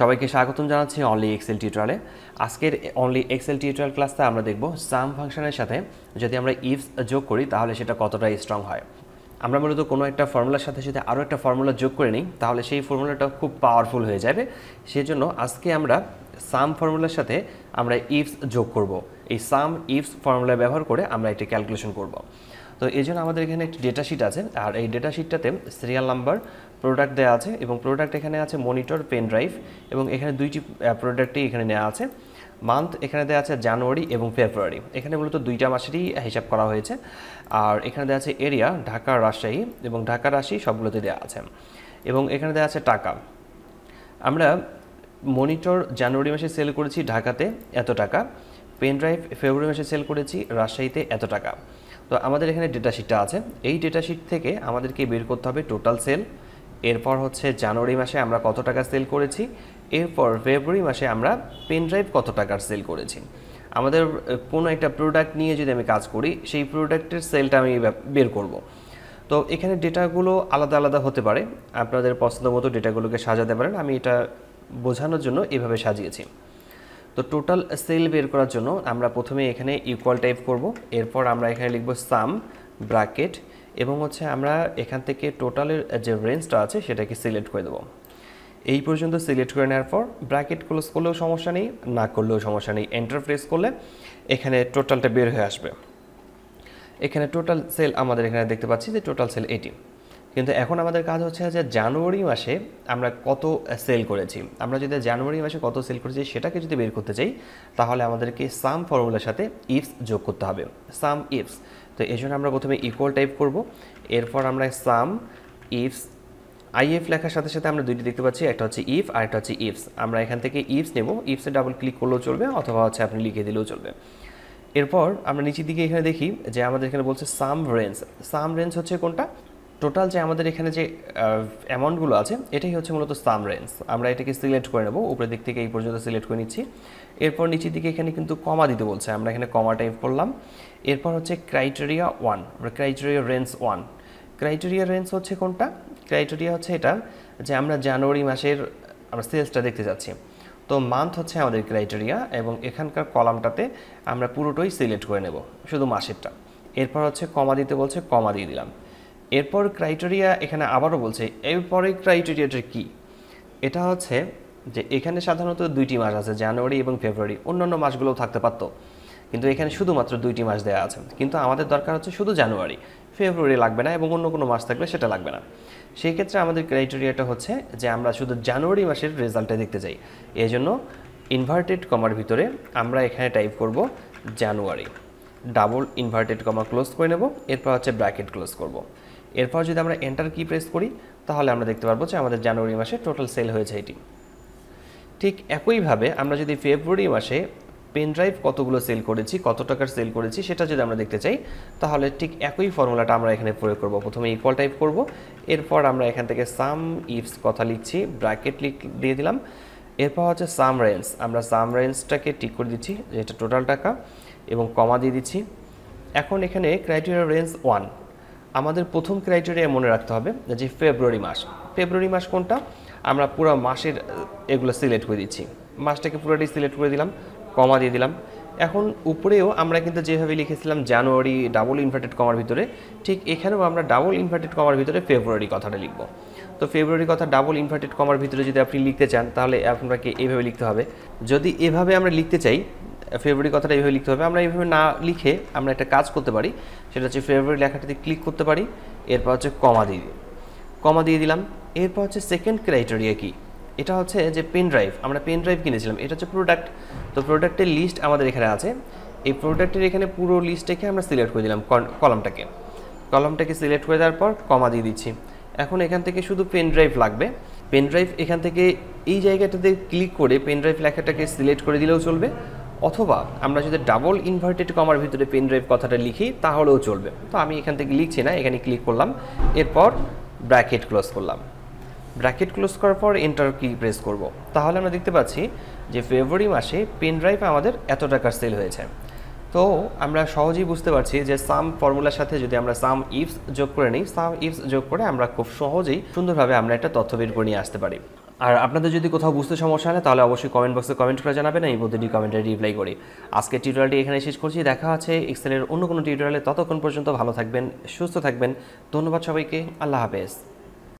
সবাইকে স্বাগতম জানাচ্ছি অনলি এক্সেল টিউটোরিয়ালে। আজকের অনলি এক্সেল টিউটোরিয়াল ক্লাসে আমরা দেখব সাম ফাংশনের সাথে যদি আমরা ইফস যোগ করি তাহলে সেটা কতটা স্ট্রং হয়। আমরা মূলত কোনো একটা ফর্মুলার সাথে যদি আরও একটা ফর্মুলা যোগ করে নিই তাহলে সেই ফর্মুলাটা খুব পাওয়ারফুল হয়ে যাবে। সেজন্য আজকে আমরা সাম ফর্মুলার সাথে আমরা ইফস যোগ করব। এই সাম ইফস ফর্মুলা ব্যবহার করে আমরা একটি ক্যালকুলেশন করব। তো এই জন্য আমাদের এখানে একটি ডেটা শিট আছে, আর এই ডেটা শিটটাতে সিরিয়াল নাম্বার, প্রোডাক্ট দেওয়া আছে এবং প্রোডাক্ট এখানে আছে মনিটর, পেন ড্রাইভ এবং এখানে দুইটি প্রোডাক্টই এখানে নেওয়া আছে। মান্থ এখানে দেওয়া আছে জানুয়ারি এবং ফেব্রুয়ারি, এখানে মূলত দুইটা মাসেরই হিসাব করা হয়েছে। আর এখানে দেওয়া আছে এরিয়া, ঢাকা, রাজশাহী এবং ঢাকা, রাজশাহী সবগুলোতে দেওয়া আছে এবং এখানে দেওয়া আছে টাকা। আমরা মনিটর জানুয়ারি মাসে সেল করেছি ঢাকাতে এত টাকা, পেন ড্রাইভ ফেব্রুয়ারি মাসে সেল করেছি রাজশাহীতে এত টাকা। তো আমাদের এখানে ডেটা শিটটা আছে, এই ডেটা শিট থেকে আমাদেরকে বের করতে হবে টোটাল সেল, এরপর হচ্ছে জানুয়ারি মাসে আমরা কত টাকা সেল করেছি, এরপর ফেব্রুয়ারি মাসে আমরা পেন ড্রাইভ কত টাকার সেল করেছি। আমাদের কোনো একটা প্রোডাক্ট নিয়ে যদি আমি কাজ করি সেই প্রোডাক্টের সেলটা আমি বের করব। তো এখানে ডেটাগুলো আলাদা আলাদা হতে পারে, আপনাদের পছন্দ মতো ডেটাগুলোকে সাজাতে পারেন। আমি এটা বোঝানোর জন্য এভাবে সাজিয়েছি। তো টোটাল সেল বের করার জন্য আমরা প্রথমে এখানে ইকুয়াল টাইপ করব, এরপর আমরা এখানে লিখব সাম ব্র্যাকেট এবং হচ্ছে আমরা এখান থেকে টোটালের যে রেঞ্জটা আছে সেটাকে সিলেক্ট করে দেবো। এই পর্যন্ত সিলেক্ট করে নেওয়ার পর ব্র্যাকেট ক্লোজ করলেও সমস্যা নেই, না করলেও সমস্যা নেই, এন্টার প্রেস করলে এখানে টোটালটা বের হয়ে আসবে। এখানে টোটাল সেল আমাদের এখানে দেখতে পাচ্ছি যে টোটাল সেল 80। কিন্তু এখন আমাদের কাজ হচ্ছে যে জানুয়ারি মাসে আমরা কত সেল করেছি। আমরা যদি জানুয়ারি মাসে কত সেল করেছি সেটাকে যদি বের করতে চাই তাহলে আমাদেরকে সাম ফর্মুলার সাথে ইফস যোগ করতে হবে, সাম ইফস। তো এই জন্য আমরা প্রথমে ইকুয়াল টাইপ করব, এরপর আমরা সাম ইফস, আইএফ লেখার সাথে সাথে আমরা দুইটি দেখতে পাচ্ছি, একটা হচ্ছে ইফ আর একটা হচ্ছে ইফস। আমরা এখান থেকে ইফস নেব, ইফসে ডাবল ক্লিক করলেও চলবে অথবা হচ্ছে আপনি লিখে দিলেও চলবে। এরপর আমরা নিচের দিকে এখানে দেখি যে আমাদের এখানে বলছে সাম রেঞ্জ। সাম রেঞ্জ হচ্ছে কোনটা? টোটাল যে আমাদের এখানে যে অ্যামাউন্টগুলো আছে এটাই হচ্ছে মূলত সাম রেঞ্জ। আমরা এটাকে সিলেক্ট করে নেব, উপরের দিক থেকে এই পর্যন্ত সিলেক্ট করে নিচ্ছি। এরপর নিচের দিকে এখানে কিন্তু কমা দিতে বলছে, আমরা এখানে কমা টাইপ করলাম। এরপর হচ্ছে criteria 1, criteria range 1। Criteria range হচ্ছে কোনটা? ক্রাইটেরিয়া হচ্ছে এটা যে আমরা জানুয়ারি মাসের আমরা সেলসটা দেখতে যাচ্ছি। তো মান্থ হচ্ছে আমাদের ক্রাইটেরিয়া এবং এখানকার কলামটাতে আমরা পুরোটাই সিলেক্ট করে নেব, শুধু মাসেরটা। এরপর হচ্ছে কমা দিতে বলছে, কমা দিয়ে দিলাম। এরপর ক্রাইটেরিয়া এখানে আবারও বলছে, এরপরে ক্রাইটেরিয়াটা কি? এটা হচ্ছে যে এখানে সাধারণত দুইটি মাস আছে, জানুয়ারি এবং ফেব্রুয়ারি, অন্যান্য মাসগুলোও থাকতে পারতো, কিন্তু এখানে শুধুমাত্র দুইটি মাস দেওয়া আছে। কিন্তু আমাদের দরকার হচ্ছে শুধু জানুয়ারি, ফেব্রুয়ারি লাগবে না এবং অন্য কোনো মাস থাকলে সেটা লাগবে না। সেই ক্ষেত্রে আমাদের ক্রাইটেরিয়াটা হচ্ছে যে আমরা শুধু জানুয়ারি মাসের রেজাল্টটা দেখতে চাই। এই জন্য ইনভার্টেড কমার ভিতরে আমরা এখানে টাইপ করব জানুয়ারি, ডাবল ইনভার্টেড কমা ক্লোজ করে নেব, এরপর হচ্ছে ব্র্যাকেট ক্লোজ করব। এরপর যদি আমরা এন্টার কি প্রেস করি তাহলে আমরা দেখতে পারবো যে আমাদের জানুয়ারি মাসে টোটাল সেল হয়েছে এটি। ঠিক একইভাবে আমরা যদি ফেব্রুয়ারি মাসে পেন ড্রাইভ কতগুলো সেল করেছি, কত টাকার সেল করেছি সেটা যদি আমরা দেখতে চাই তাহলে ঠিক একই ফর্মুলাটা আমরা এখানে প্রয়োগ করব। প্রথমে ইকুয়াল টাইপ করব, এরপর আমরা এখান থেকে সাম ইফস কথা লিখছি, ব্র্যাকেট দিয়ে দিলাম। এরপর হচ্ছে সাম রেঞ্জ, আমরা সাম রেঞ্জটাকে টিক করে দিচ্ছি যেটা টোটাল টাকা এবং কমা দিয়ে দিচ্ছি। এখন এখানে ক্রাইটেরিয়া রেঞ্জ 1, আমাদের প্রথম ক্রাইটেরিয়া মনে রাখতে হবে যে ফেব্রুয়ারি মাস। ফেব্রুয়ারি মাস কোনটা? আমরা পুরো মাসের এগুলো সিলেক্ট করে দিচ্ছি, মাসটাকে পুরোটাই সিলেক্ট করে দিলাম, কমা দিয়ে দিলাম। এখন উপরেও আমরা কিন্তু যেভাবে লিখেছিলাম জানুয়ারি ডাবল ইনভার্টেড কমার ভিতরে, ঠিক এখানেও আমরা ডাবল ইনভার্টেড কমার ভিতরে ফেব্রুয়ারি কথাটা লিখব। তো ফেব্রুয়ারি কথা ডাবল ইনভার্টেড কমার ভিতরে যদি আপনি লিখতে চান তাহলে আপনাকে এইভাবে লিখতে হবে। যদি এভাবে আমরা লিখতে চাই, ফেব্রুয়ারি কথাটা এইভাবে লিখতে হবে। আমরা এইভাবে না লিখে আমরা একটা কাজ করতে পারি, সেটা হচ্ছে ফেব্রুয়ারি লেখাটাতে ক্লিক করতে পারি, এরপর হচ্ছে কমা দিয়ে দিলাম। এরপর হচ্ছে সেকেন্ড ক্রাইটেরিয়া কি? এটা হচ্ছে যে পেন ড্রাইভ, আমরা পেন ড্রাইভ কিনেছিলাম, এটা হচ্ছে প্রোডাক্ট। তো প্রোডাক্টের লিস্ট আমাদের এখানে আছে, এই প্রোডাক্টের এখানে পুরো লিস্টটাকে আমরা সিলেক্ট করে দিলাম, কলামটাকে সিলেক্ট করে দেওয়ার পর কমা দিয়ে দিচ্ছি। এখন এখান থেকে শুধু পেন ড্রাইভ লাগবে, পেন ড্রাইভ এখান থেকে এই জায়গাটাতে ক্লিক করে পেন ড্রাইভ লেখাটাকে সিলেক্ট করে দিলেও চলবে, অথবা আমরা যদি ডাবল ইনভার্টেড কমার ভিতরে পেন ড্রাইভ কথাটা লিখি তাহলেও চলবে। তো আমি এখান থেকে লিখছি না, এখানে ক্লিক করলাম, এরপর ব্র্যাকেট ক্লোজ করলাম। ব্র্যাকেট ক্লোজ করার পর এন্টার কি প্রেস করব, তাহলে আমরা দেখতে পাচ্ছি যে ফেব্রুয়ারি মাসে পেন ড্রাইভ আমাদের এত টাকার সেল হয়েছে। তো আমরা সহজেই বুঝতে পারছি যে সাম ফর্মুলার সাথে যদি আমরা সাম ইফস যোগ করে নিই, সাম ইফস যোগ করে আমরা খুব সহজেই সুন্দরভাবে আমরা একটা তথ্য বের করে নিয়ে আসতে পারি। আর আপনাদের যদি কোথাও বুঝতে সমস্যা হয় তাহলে অবশ্যই কমেন্ট বক্সে কমেন্ট করে জানাবেন, আমি প্রতিটি কমেন্টে রিপ্লাই করি। আজকের টিউটোরিয়ালটি এখানে শেষ করছি, দেখা হচ্ছে এক্সেলের অন্য কোনো টিউটোরিয়ালে। ততক্ষণ পর্যন্ত ভালো থাকবেন, সুস্থ থাকবেন। ধন্যবাদ সবাইকে, আল্লাহ হাফেজ।